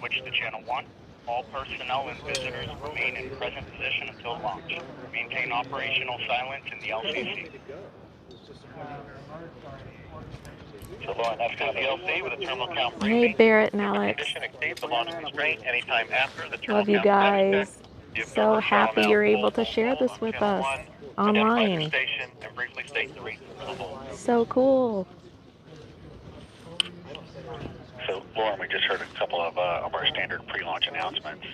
switch to channel 1. All personnel and visitors remain in present position until launch. Maintain operational silence in the LCC. So Lauren, that's going to the LC with a terminal count briefing. Hey, Barrett and If the Alex. condition exceeds the launch constraint anytime after the terminal Love you count status guys. check, the So observer shall happy announce you're able hold, to hold, share hold this on with channel us 1, identify your online. station, and briefly state the reason for the hold. So cool. So, Lauren, we just heard a couple of our standard pre-launch announcements.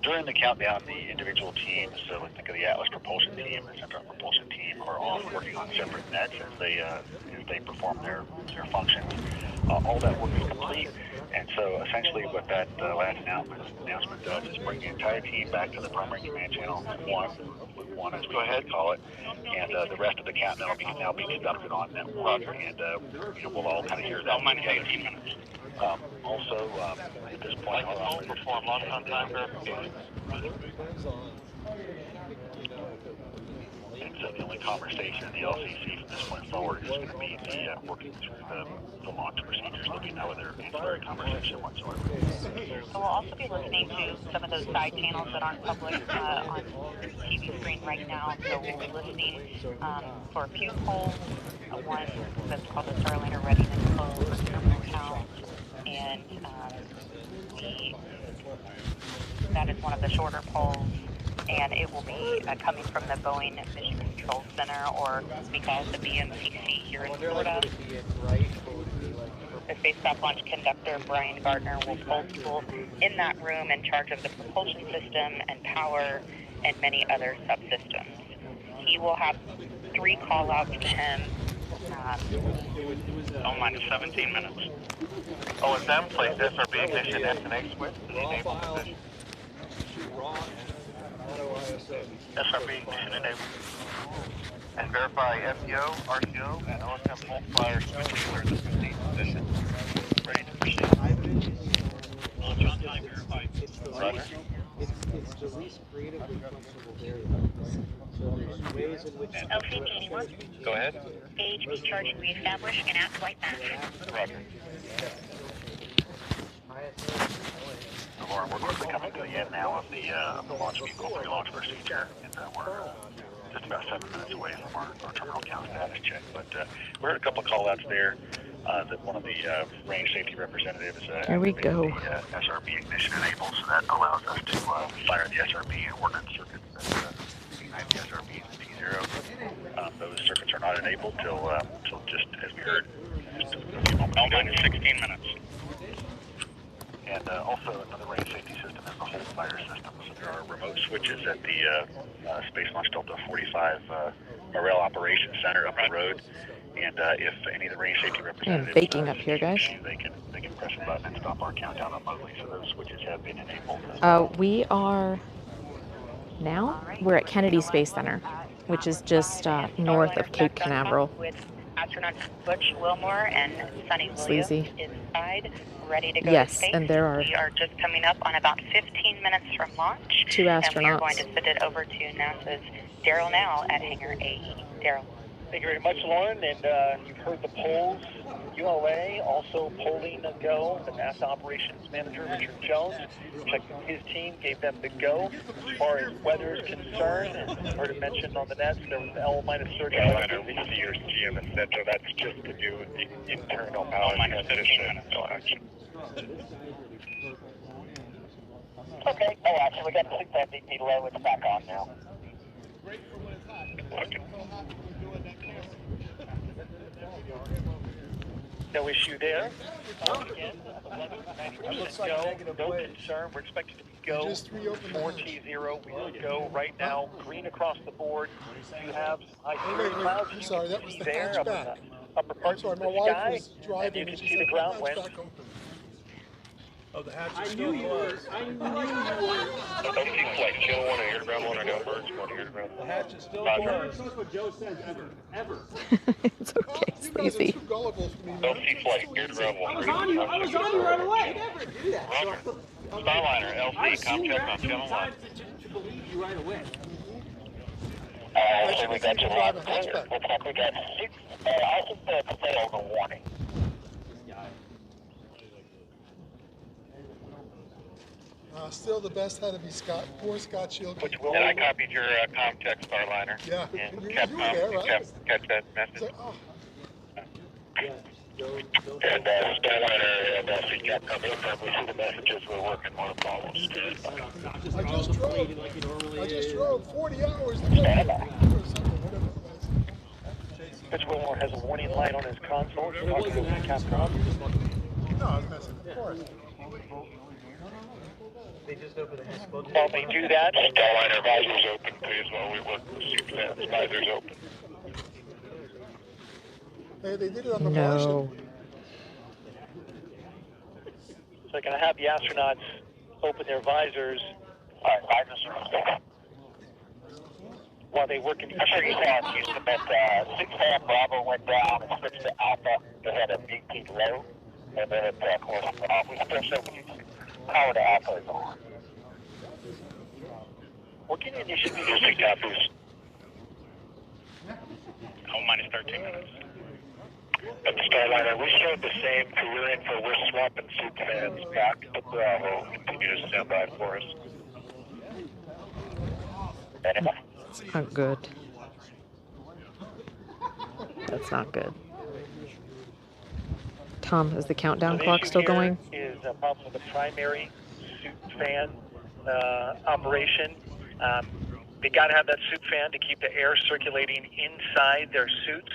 During the countdown, the individual teams, so think of the Atlas Propulsion Team, the Central Propulsion Team, are all working on separate nets as they perform their functions. All that work is complete, and so essentially what that last announcement does is bring the entire team back to the primary command channel, one as we call it, and the rest of the countdown will now be conducted on net 1, and we'll all kind of hear that. 18 minutes. Also, at this point, I'll perform launch on time verification. And so the only conversation in the LCC from this point forward is going to be the working through the launch procedures. There'll be no other ancillary conversation whatsoever. So we'll also be listening to some of those side channels that aren't public on the TV screen right now. So we'll be listening for a few polls. One that's called the Starliner Readiness Poll for terminal count. And that is one of the shorter polls. And it will be coming from the Boeing Mission Control Center, or we call it the BMCC here in Florida. The spacecraft launch conductor, Brian Gardner, will poll people in that room in charge of the propulsion system and power and many other subsystems. He will have 3 call-outs to him. Minus 17 minutes. OSM, place SRB ignition destination switch to the enable position. SRB ignition enabled. And verify FTO, RTO, and OSM multiplier switch clear the 15th position. Ready to proceed. Launch on time verified. Roger. It's the least creatively functional variable. So there's ways in which LCP-81. Go ahead. AHP charging reestablished and at flight path. Roger. Lauren, we're quickly coming to the end now of the launch vehicle pre-launch procedure, and we're just about 7 minutes away from our terminal count status check. But we heard a couple of call-outs there. That one of the range safety representatives There we go. the SRB ignition enabled, so that allows us to fire the SRB ordnance circuits behind the SRB and the T0. Those circuits are not enabled till just as we heard. Just a few moments ago. 16 minutes. And also another range safety system is the hold fire system. So there are remote switches at the Space Launch Delta 45 Morel Operations Center up the road. And if any of the range safety representatives baking up here, guys. they can press a button and stop our countdown remotely. So those switches have been enabled. We are now, we're at Kennedy Space Center, which is just north of Cape Canaveral. With astronauts Butch Wilmore and Sunny Williams Sleazy. inside, ready to go Yes, to space. and there are We are just coming up on about 15 minutes from launch. 2 astronauts. And we are going to send it over to NASA's Daryl Now at Hangar AE. Daryl. Thank you very much, Lauren. And you've heard the polls. ULA also polling a go. The NASA operations manager, Richard Jones, checked with his team, gave them the go. As far as weather is concerned, and you heard it mentioned on the nets, there was L-minus 30. Carolina, we see your GM and Center. That's just to do with the internal power transition. Okay. Oh, actually, we got the 6 MVP low. It's back on now. No issue there. Again, 11:90% go. No concern. We're expected to be go. 4T0. We will go right now. Green across the board. You have some high clouds. I'm sorry, that was the there up in hatchback. the upper parts Sorry, of my the wife sky. was driving And you and can she see said, the ground "That's wind. back open." Oh, the hatch is still closed. OC flight, channel 1 air to ground 1 or no birds, 1 air to ground. The hatch is still Roger. closed. That's what Joe says ever. It's okay, You guys are Sleazy. too gullible for me, man. OC flight, air to ground 1. I was on you right away. Never do that. Roger. So, Starliner, LC, I've seen you contact on too many channel 1. times to believe you right away. I should be able to drive a hatchback. Looks like we got 6. I think the failed a warning. Still the best had to be Scott. Poor Scott Shields. And I copied your comm text, Starliner. Yeah. And You kept, were there, right? kept that message. So, oh. And Starliner and she kept coming from. We see the messages. We're working on follow-ups. I just drove 40 hours to get here. Or something, whatever it was. Pitch Wilmore has a warning light on his console. He's talking over to Capcom. No, I was messing, of course. They just opened the head. While they do that, Starliner visors open, please, while we work the suit fans. Visors open. Hey, they did it on the No. Martian. so they're going to have the astronauts open their visors All right, visors are open. while they work in I'm sure you saw in Houston that 6-fan Bravo went down and switched to Alpha. They had a BP low, and then it, of course, we still show power to Alpha is on. working initially. Houston copies. Minus 13 minutes. At the Starliner, we showed the same career info. We're swapping suit fans back to Bravo. Continue to stand by for us. Anyway. That's not good. That's not good. Tom, is the countdown So the clock issue still here going? Is a problem with the primary suit fan operation. They got to have that suit fan to keep the air circulating inside their suits.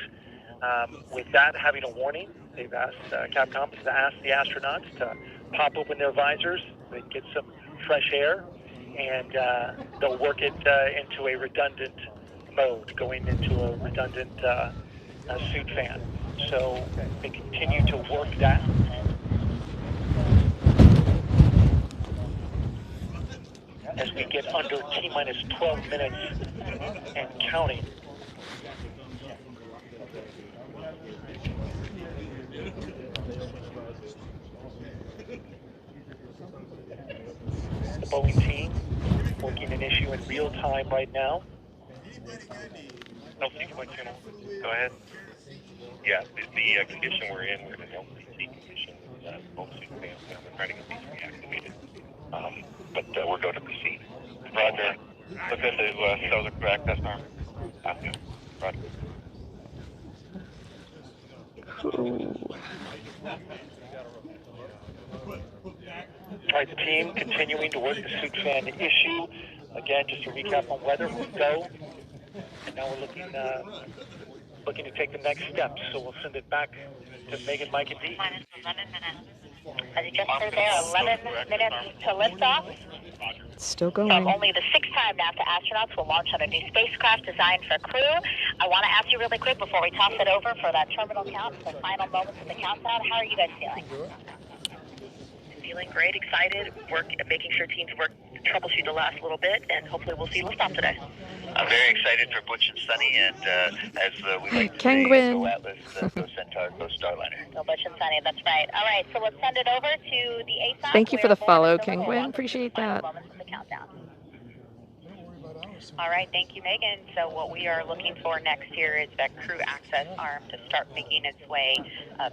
With that having a warning, they've asked Capcom to ask the astronauts to pop open their visors. They can get some fresh air, and they'll work it into a redundant mode, going into a redundant suit fan. So they continue to work that. As we get under T-minus 12 minutes and counting. The Boeing team working an issue in real time right now. LC channel. Go ahead. Yeah, the condition we're in, we're in an LCT condition. Both suit fans now, we're trying to get these reactivated. But we're going to proceed. Roger. Look at the cells are correct. That's normal. Roger. All right, the team continuing to work the suit fan issue. Again, just to recap on weather, we'll go. And now we're looking to take the next steps. So we'll send it back to Megan, Mike, and Dee. Minus 11 minutes. As you just heard there, 11 minutes to liftoff. Still So going. only the 6th time NASA astronauts will launch on a new spacecraft designed for crew. I want to ask you really quick before we toss it over for that terminal count, the final moments of the countdown. How are you guys feeling? Feeling great, excited, making sure teams work, troubleshoot the last little bit, and hopefully we'll see liftoff today. I'm very excited for Butch and Sunny, and as we like to Penguin. say, go Atlas, go Centaur, go Starliner. Go Butch and Sunny, that's right. All right, so let's send it over to the A side. Thank you for the follow, Penguin. Appreciate that. Moments of the countdown. All right, thank you, Megan. So what we are looking for next here is that crew access arm to start making its way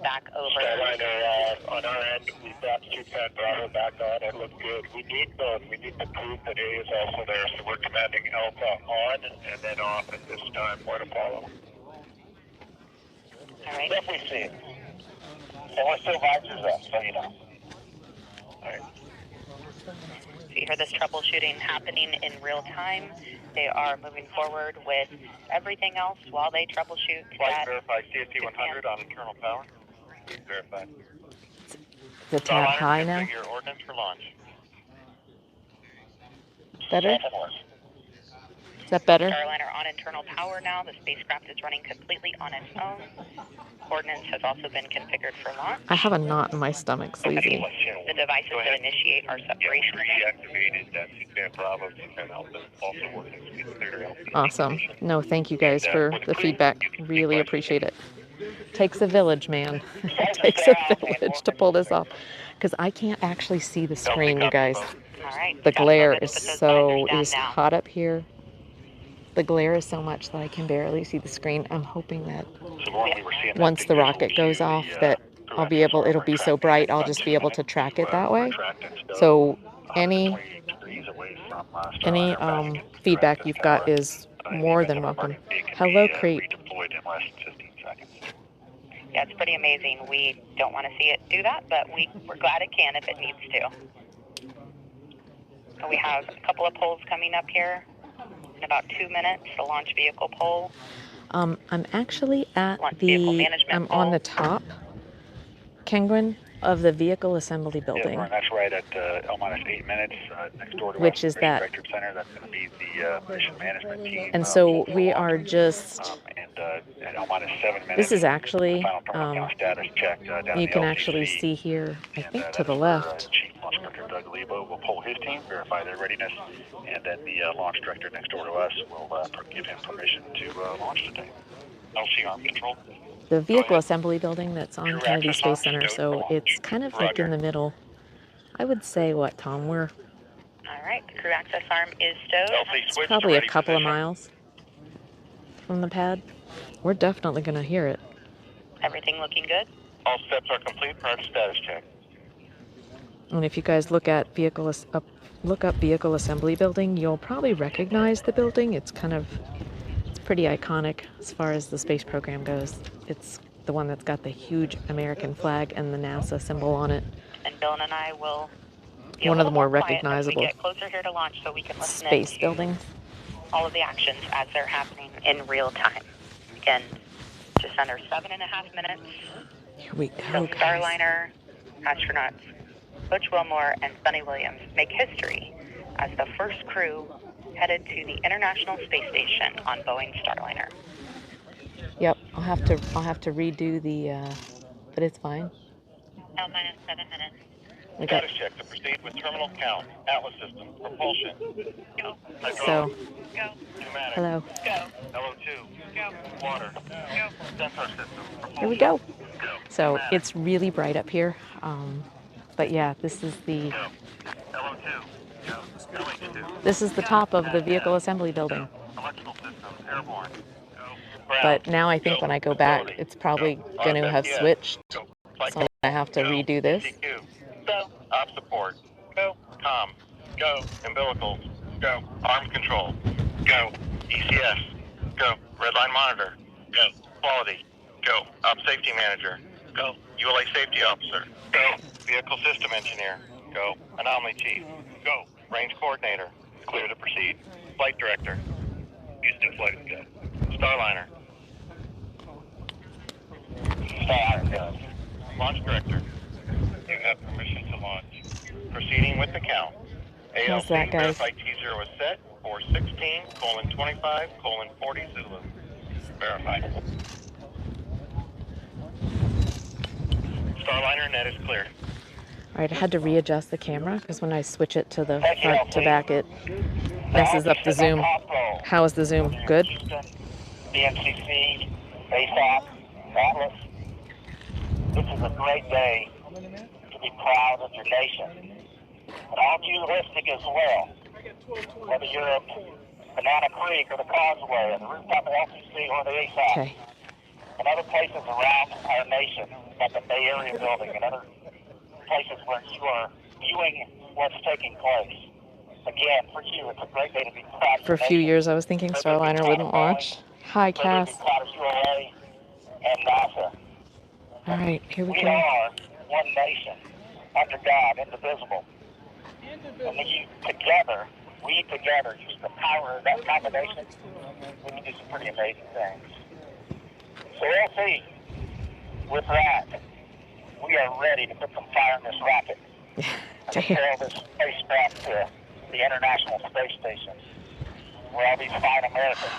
back over. Starliner, on our end, we've got suit fan Bravo back on. It looks good. We need both. We need the proof that A is also there, so we're commanding Alpha on and then off at this time. More to follow. All right. Definitely see it. And we're still visors up, so you know. All right. So you hear this troubleshooting happening in real time. They are moving forward with everything else while they troubleshoot. Flight verify CST 100 on internal power. Verified. The tab high now. Your ordnance for launch. Better? Is that better? Starliner on internal power now. The spacecraft is running completely on its own. Coordinates has also been configured for launch. I have a knot in my stomach, sleazy. The device is to initiate our separation. Reactivated that CPAN Bravo, CPAN Alpha, also working with clear Alpha. Awesome. No, thank you guys for the feedback. Really appreciate it. Takes a village, man. It takes a village to pull this off. Because I can't actually see the screen, you guys. All right. The glare is hot up here. The glare is so much that I can barely see the screen. I'm hoping that once the rocket goes off, that I'll be able, it'll be so bright, I'll just be able to track it that way. So any feedback you've got is more than welcome. Hello, Crete. Yeah, it's pretty amazing. We don't want to see it do that, but we're glad it can if it needs to. And we have a couple of polls coming up here in about 2 minutes, the launch vehicle poll. I'm actually at I'm on the top, Kengwin, of the vehicle assembly building. Yeah, that's right at L-8 minutes, next door to which us, is that. Directorate Center. That's going to be the mission management team. And so we are just, at L-7 minutes, this is actually, status check, down you the can LTC. actually see here, I think to that's the where, left. Chief Launch Director Doug Lebo will poll his team, verify their readiness, and then the launch director next door to us will give him permission to launch today. LC arm control. The vehicle assembly building that's on Kennedy Space Center, so it's kind of like in the middle. I would say, what, Tom, we're... All right, the crew access arm is stowed. It's probably a couple of miles from the pad. We're definitely going to hear it. Everything looking good? All steps are complete prior to status check. And if you guys look at look up vehicle assembly building, you'll probably recognize the building. It's pretty iconic as far as the space program goes. It's the one that's got the huge American flag and the NASA symbol on it. And Bill and I will be one of the more quiet recognizable as we get closer here to launch so we can listen space to buildings. all of the actions as they're happening in real time. Again, just under 7.5 minutes. Here we So go, guys. Starliner astronauts Butch Wilmore and Sunny Williams make history as the first crew headed to the International Space Station on Boeing Starliner. Yep, I'll have to redo the, but it's fine. L-7 minutes. We got, Status check to proceed with terminal count, Atlas system, propulsion. Go. so, Go. Pneumatic. hello. Go. LO2. Go. Water. Go. Sensor system, propulsion. Here we go. Go. So Pneumatic. it's really bright up here. But yeah, this is the Go. LO2. Go. LH2. this is the top of the vehicle assembly building. Electrical systems, airborne. Go. But now I think when I go back, it's probably going to have switched. Go. So I have to redo this. Go. Op support. Go. Com. Go. Umbilicals. Go. Arms control. Go. ECS. Go. Redline monitor. Go. Quality. Go. Op safety manager. Go. ULA safety officer. Go. Vehicle system engineer. Go. Anomaly chief. Go. Range coordinator. Clear to proceed. Flight director. Houston flight is good. Starliner. Starliner good. Launch director. You have permission to launch. Proceeding with the count. How's that, guys? Verify T0 is set for 16:25:40 Zulu. Verified. Starliner net is clear. All right, I had to readjust the camera because when I switch it to the front to back, it messes up the zoom. How is the zoom? Good? DMCC, BASOP, Atlas. This is a great day to be proud of your nation. And all of you listening as well, whether you're at Banana Creek or the Causeway or the rooftop of LCC or the ASOP, Okay. and other places around our nation, like the Bay Area building and other places where you are viewing what's taking place. Again, for you, it's a great day to be proud of For a your few nation. years, I was thinking Starliner wouldn't launch. Hi, Whether Cass. it be proud of ULA and NASA. All right, here we We go. are one nation, under God, indivisible. And we together, use the power of that combination, we can do some pretty amazing things. So LC, with that, we are ready to put some fire in this rocket and propel this spacecraft to the International Space Station, where all these fine Americans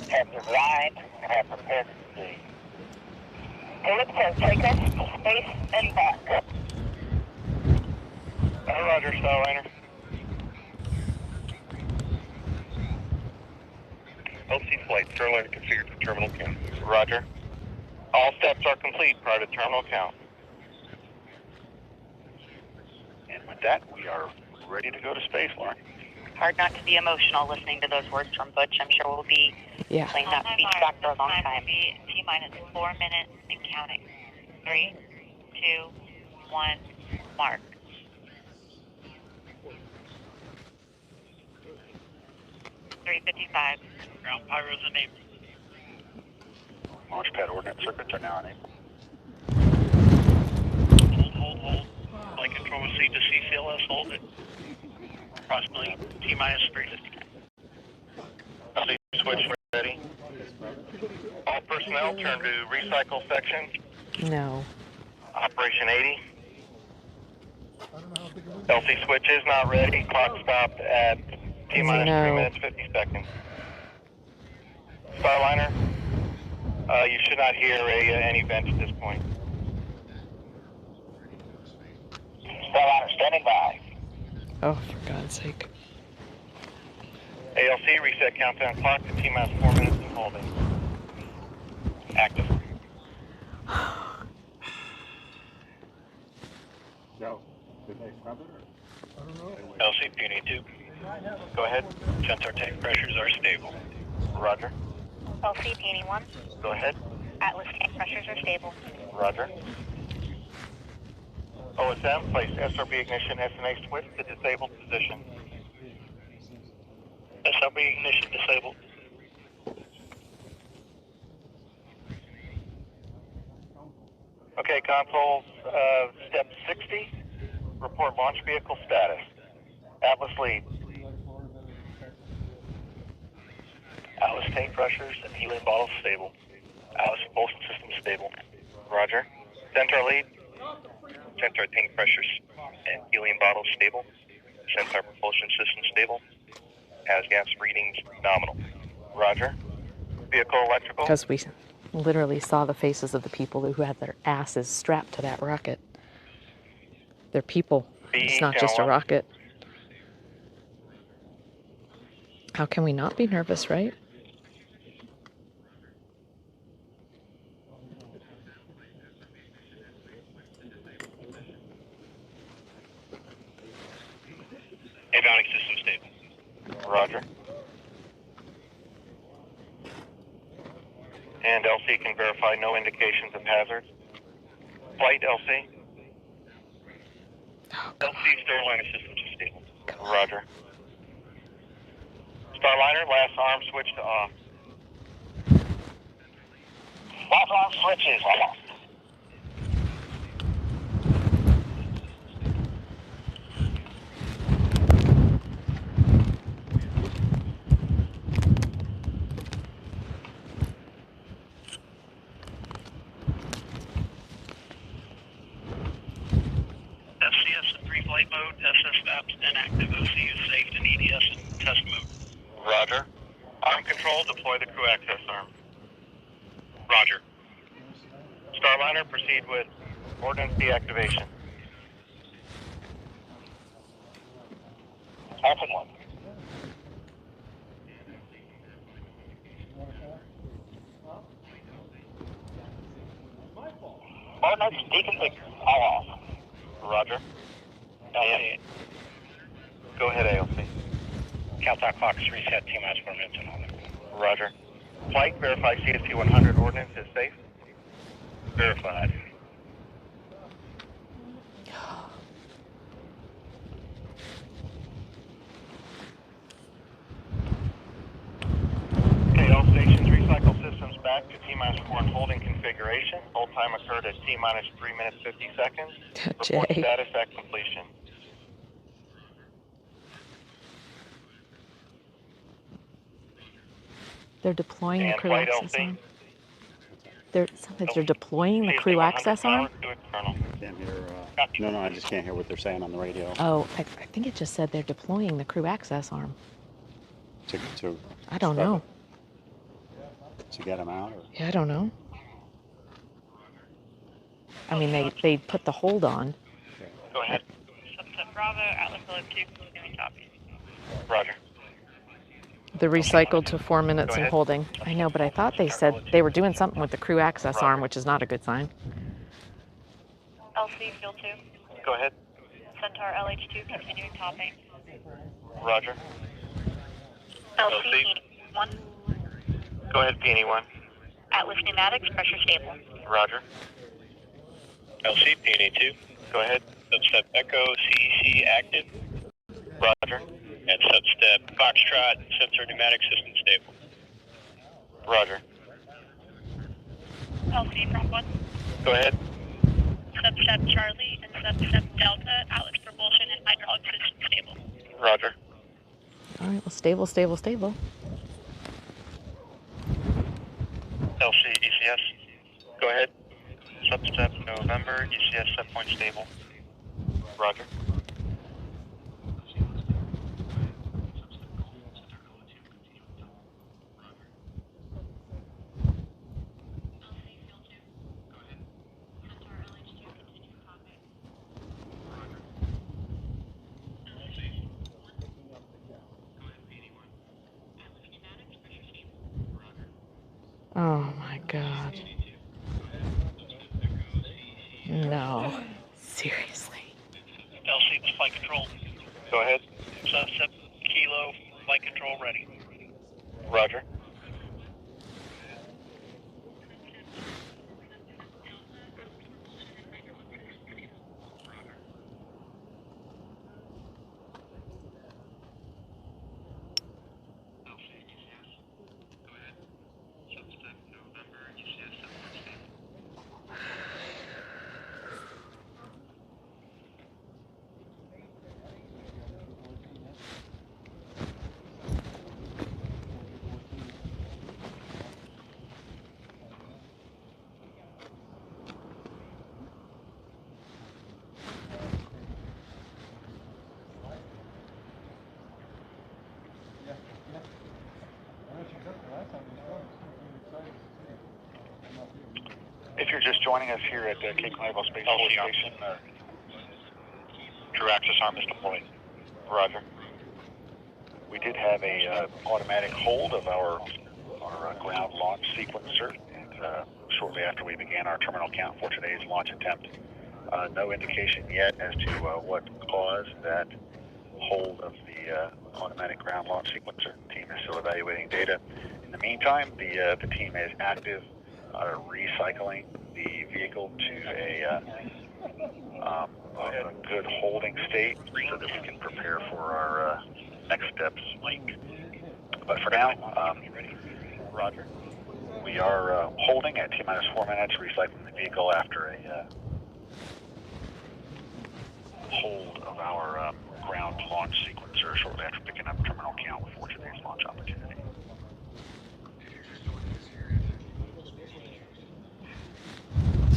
have designed and have prepared to be. Ellipse, take us to space and back. Roger, Starliner. LC flight, Starliner configured for terminal count. Roger. All steps are complete prior to terminal count. And with that, we are ready to go to space, Lauren. Hard not to be emotional listening to those words from Butch. I'm sure we'll be playing that speech back for a long time. T-minus 4 minutes and counting. 3, 2, 1, mark. $355. Ground pyros enabled. Launchpad ordnance circuits are now enabled. Hold. Flight control received to CCLS, hold it. Approximately T-minus 350. Switch ready. All personnel turn to recycle section. No. Operation 80. LC switch is not ready. Clock stopped at T-minus 3 minutes 50 seconds. Starliner, you should not hear any vent at this point. Starliner standing by. Oh, for God's sake. ALC reset countdown clock to T-minus 4 minutes and holding. Active. No. Did they scrub it? LC Puny 2. Go ahead. Sensor tank pressures are stable. Roger. LC Peony 1. Go ahead. Atlas tank pressures are stable. Roger. OSM, place SRB ignition SNA switch to disabled position. SRB ignition disabled. Okay, console, step 60. Report launch vehicle status. Atlas lead. Atlas tank pressures and helium bottles stable. Atlas propulsion system stable. Roger. Centaur lead. Centaur tank pressures and helium bottles stable. Centaur propulsion system stable. Has gas readings nominal. Roger. Vehicle electrical. Because we literally saw the faces of the people who had their asses strapped to that rocket. They're people. It's not just a rocket. How can we not be nervous, right? Avionics system stable. Roger. And LC can verify no indications of hazards. Flight LC. Oh, LC Starliner systems are stable. Roger. Starliner, last arm switch to off. Last arm switch is off. FCS in pre-flight mode, SS VAPs inactive, OCU safe and EDS in test mode. Roger. Arm control, deploy the crew access arm. Roger. Starliner, proceed with ordnance deactivation. Falcon 1. Ordnance deconfigured. All off. Roger. Go ahead, ALC. Countdown clock is reset, T-minus 4 minutes and holding. Roger. Flight, verify CST 100 ordnance is safe. Verified. Okay, all stations, recycle systems back to T-minus 4 and holding configuration. Hold time occurred at T-minus 3 minutes 50 seconds. Report Jay. status at completion. They're deploying the And crew flight access LC. arm. They're deploying the crew access arm. Can't hear. No, I just can't hear what they're saying on the radio. Oh, I think it just said they're deploying the crew access arm. To I don't scrub know. it, to get them out? Or? Yeah, I don't know. I mean, they put the hold on. Go ahead. Bravo, Atlas 2, continuing copy. Roger. The recycled to 4 minutes Go and ahead. holding. I know, but I thought they said they were doing something with the crew access arm, which is not a good sign. LC Fuel 2. Go ahead. Centaur LH2, continuing topping. Roger. LC Peony 1. Go ahead, Peony 1. Atlas pneumatics, pressure stable. Roger. LC, PNA 2. Go ahead. Substep Echo, CEC active. Roger. And substep Foxtrot, sensor pneumatic system stable. Roger. LC from 1. Go ahead. Substep Charlie and substep Delta, outlet propulsion and hydraulic system stable. Roger. All right, well, stable, stable, stable. LC, ECS. Go ahead. Substep November, ECS set point stable. Roger. Oh my God. No. Seriously. LC, this flight control. Go ahead. Substep Kilo, flight control ready. Roger. If you're just joining us here at Cape Canaveral Space Force Station, True Access Arm is deployed. Roger. We did have a automatic hold of our ground launch sequencer, and shortly after we began our terminal count for today's launch attempt. No indication yet as to what caused that hold of the automatic ground launch sequencer. The team is still evaluating data. In the meantime, the team is active recycling the vehicle to a good holding state so that we can prepare for our next steps. But for now, Roger. We are holding at T-minus 4 minutes, recycling the vehicle after a hold of our ground launch sequencer shortly after picking up terminal count for today's launch opportunity.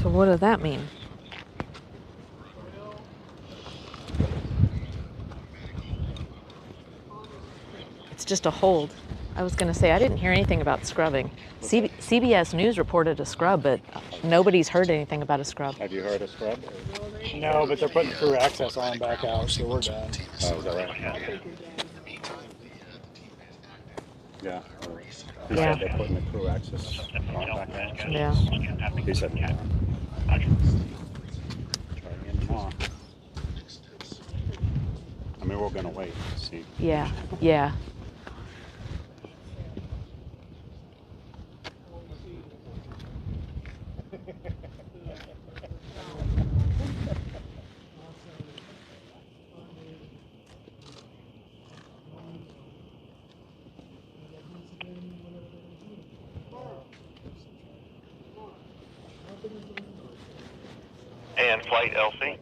So what does that mean? It's just a hold. I was going to say, I didn't hear anything about scrubbing. CBS News reported a scrub, but nobody's heard anything about a scrub. Have you heard of scrub? No, but they're putting crew access on back out, so we're done. Oh, is that right? Yeah. He said they're putting the crew access on back out. Yeah. He said, yeah. Try again tomorrow. I mean, we're going to wait to see. Yeah, yeah. And flight LC.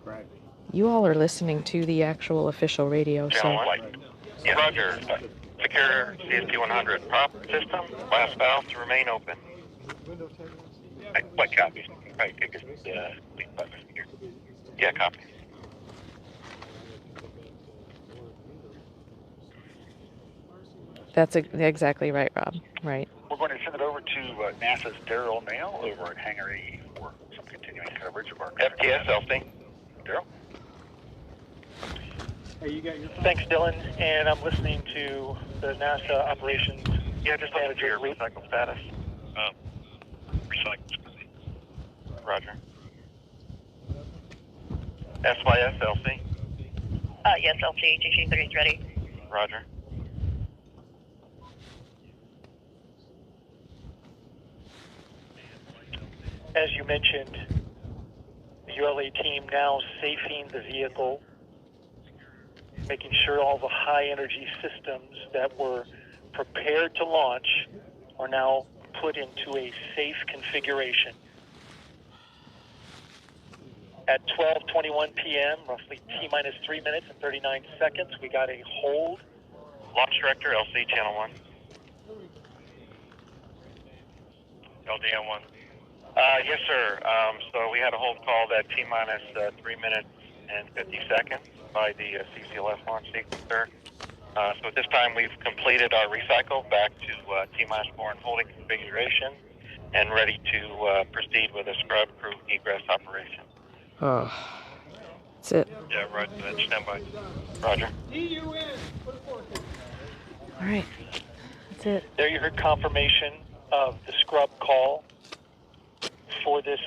You all are listening to the actual official radio, so... Yeah. Roger. Secure CST 100. Prop system, last valve to remain open. What copy? Right, yeah, copy. That's exactly right, Rob. Right. We're going to send it over to NASA's Daryl Nail over at Hangar 80 for some continuing coverage of our FTS LC. Daryl? Hey, you got your phone? Thanks, Dylan. And I'm listening to the NASA operations. Yeah, just manager your recycle status. Recycle. Roger. SYS LC. Yes, LC, GC3 is ready. Roger. As you mentioned, the ULA team now safing the vehicle, making sure all the high energy systems that were prepared to launch are now put into a safe configuration. At 12:21 p.m., roughly T-minus 3 minutes and 39 seconds, we got a hold. Launch Director, LC Channel 1. LDM1. Yes, sir. So we had a hold call at T-minus 3 minutes and 50 seconds by the CCLS launch sequencer. So at this time, we've completed our recycle back to T-minus 4 and holding configuration and ready to proceed with a scrub crew egress operation. Oh, that's it. Yeah, right. Stand by. Roger. All right, that's it. There you heard confirmation of the scrub call for this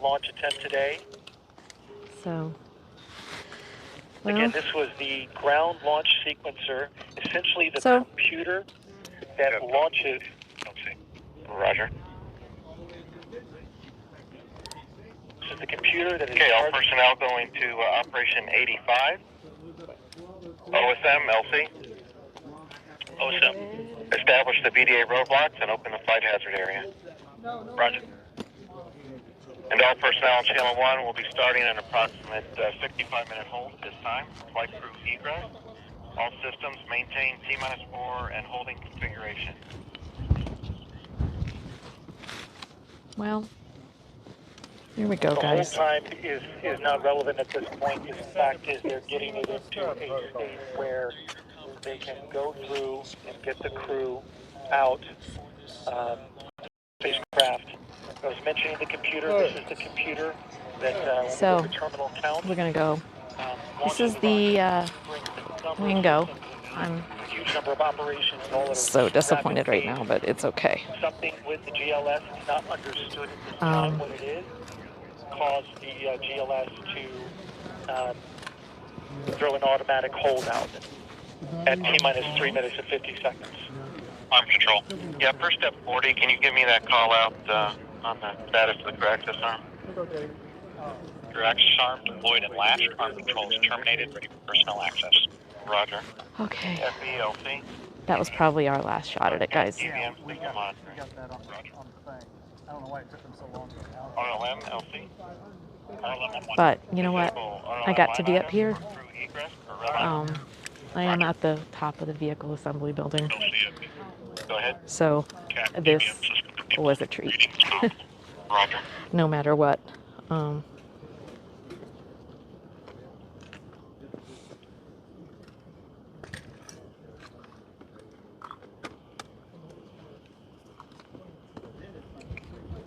launch attempt today. So, well, again, this was the ground launch sequencer, essentially the So- computer that launches. Roger. This is the computer that is. Okay, all personnel going to Operation 85. OSM, LC. OSM. Establish the VDA roadblocks and open the flight hazard area. Roger. And all personnel on Channel 1 will be starting an approximate 65-minute hold at this time. Flight crew egress. All systems maintain T-minus 4 and holding configuration. well, here we go, The guys. whole time is not relevant at this point. The fact is they're getting it into a state where they can go through and get the crew out spacecraft. I was mentioning the computer. This is the computer that So, the terminal count. We're gonna go. This is launches the we can go. I'm a huge number of operations all at a so disappointed right rapid now, but it's okay. pace. Something with the GLS is not understood at this time what it is. Caused the GLS to throw an automatic hold out at T-minus 3 minutes and 50 seconds. Arm control. Yeah, first step 40. Can you give me that call out on the status of the crew access arm? Crew access arm deployed and lashed. Arm control is terminated. Ready for personnel access. Roger. Okay. FELC. That was probably our last shot at it, guys. EVM, we got that on the thing. I don't know why it took them so long. RLM, LC. But you know what? I got to be up here. I am at the top of the vehicle assembly building. Go ahead. So this was a treat. Roger. No matter what.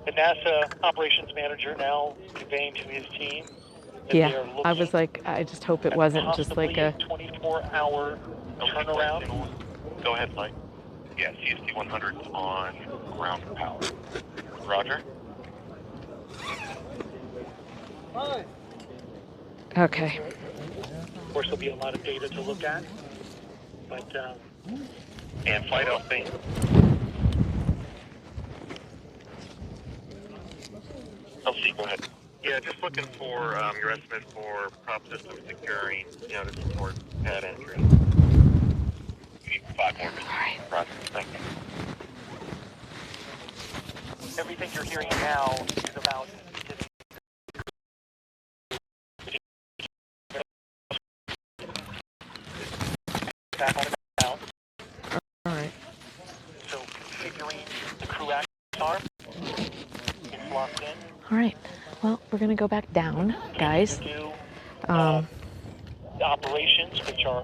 The NASA operations manager now conveying to his team that they Yeah, are I looking was like, I just hope it at wasn't just like a. 24-hour turnaround. Go ahead, Mike. Yeah, CST 100 on ground power. Roger. Okay. Of course, there'll be a lot of data to look at, but And flight LC. LC, go ahead. Yeah, just looking for your estimate for prop system securing, to support pad entry. We need 5 more minutes. All right. Roger, thank you. everything you're hearing now is about back on the ground. All right. So configuring the crew access arm is locked in. All right. Well, we're gonna go back down, guys. Do operations which are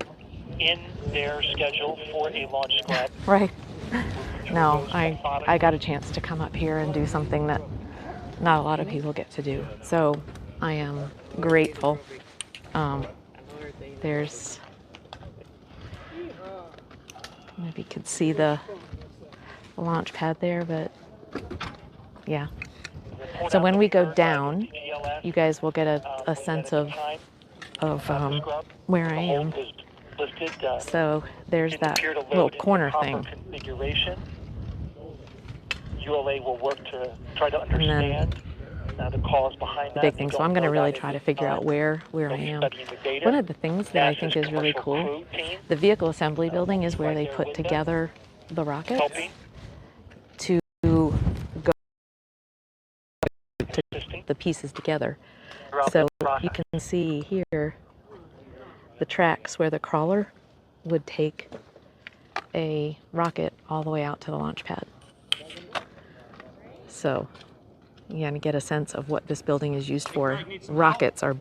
in their schedule for a launch scrub. Right. No, I got a chance to come up here and do something that not a lot of people get to do. So I am grateful. There's, maybe you could see the launch pad there, but yeah. So when we go down, you guys will get a sense of where I am. So there's that little corner thing. Configuration. ULA will work to try to understand the cause behind the that. big They thing. So don't I'm going to know really that try at to this figure out time. where I They'll be am. studying the data. One of the things that I NASA's think is really commercial cool, crew team, the vehicle assembly building is where right they there put with them, together the rockets helping, to go assisting the pieces together. throughout So this you process. can see here the tracks where the crawler would take a rocket all the way out to the launch pad. So you kind of get a sense of what this building is used for. Rockets are